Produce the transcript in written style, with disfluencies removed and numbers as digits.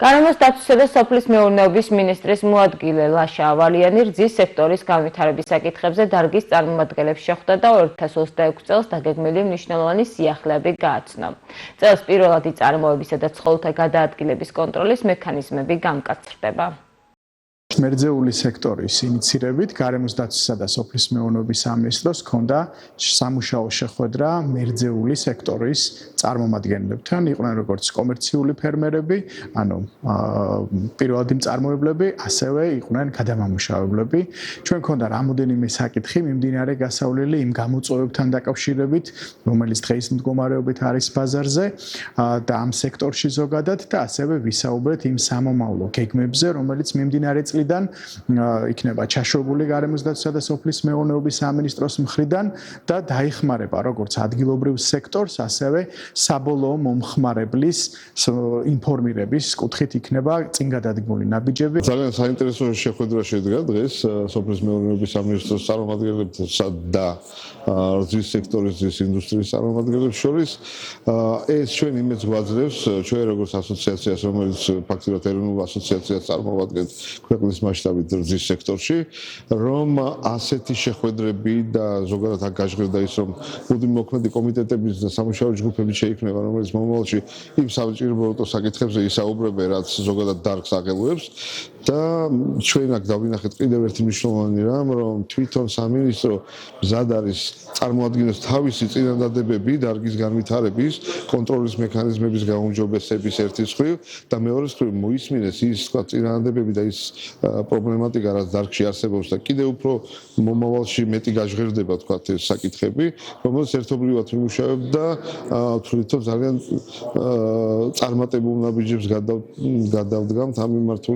გარემოს დაცვისა და სოფლის მეურნეობის მინისტრის მოადგილე ლაშა ავალიანი რძის სექტორის განვითარების საკითხებზე დარგის წარმომადგენლებს შეხვდა და 2026 წელს დაგეგმილი მნიშვნელოვანი სიახლეები გააცნო. წელს პირველადი წარმოებისა და ცხოველთა გადაადგილების კონტროლის მექანიზმები გამკაცრდება. მერძეული სექტორის ინიცირებით გარემოს დაცვისა და სოფლის მეურნეობის სამინისტროს ჰქონდა სამუშაო შეხვედრა მერძეული სექტორის წარმომადგენლებთან, იყვნენ როგორც კომერციული ფერმერები, ანუ პირველადი მწარმოებლები, ასევე იყვნენ გადამამუშავებლები. ჩვენ ჰქონდა რამოდენიმე საკითხი მიმდინარე გასავლელი იმ გამოწვევებთან დაკავშირებით, რომელიც დღეის მდგომარეობით არის ბაზარზე და ამ სექტორში ზოგადად და ასევე ვისაუბრეთ იმ სამომავლო გეგმებზე, რომელიც მიმდინარე წლიდან იქნება ჩაშვებული გარემოს დაცვისა და სოფლის მეურნეობის სამინისტროს მხრიდან და დაიხმარება როგორც ადგილობრივ სექტორს, ასევე საბოლოო მომხმარებლის ინფორმირების კუთხით იქნება წინ გადადგმული ნაბიჯები. ძალიან საინტერესო შეხვედრა შედგა დღეს სოფლის მეურნეობის სამინისტროს წარმომადგენლებსა და რძის სექტორის რძის ინდუსტრიის წარმომადგენლებს შორის. ეს ჩვენ იმედს გვაძლევს, ჩვენ როგორც ასოციაციას, რომელიც ფაქტობრივად ეროვნულ ასოციაციას წარმოვადგენთ ქვეყნის მასშტაბით რძის სექტორში, რომ ასეთი შეხვედრები და ზოგადად აქ გაჟღერდა ის, რომ მუდმივმოქმედი კომიტეტების და სამუშაო ჯგუფები შეიქმნება, რომელიც მომავალში იმ საჭირო საკითხებზე ისაუბრებენ, რაც ზოგადად დარგს აღელვებს და ჩვენ აქ დავინახეთ კიდევ ერთი მნიშვნელოვანი რამ, რომ თვითონ სამინისტრო მზად არის წარმოადგინოს თავისი წინადადებები დარგის განვითარების, კონტროლის მექანიზმების გაუმჯობესების ერთის მხრივ და მეორეს მხრივ მოისმინეს ის თქვა წინადადებები და ის პრობლემატიკა, რაც დარგში არსებობს და კიდევ უფრო მომავალში მეტი გაჟღერდება თქვა ეს საკითხები, რომელიც ერთობლივად ვიმუშავებთ და თვითონ ძალიან წარმატებულ ნაბიჯებს გადავდგამთ ამ მიმართულებით.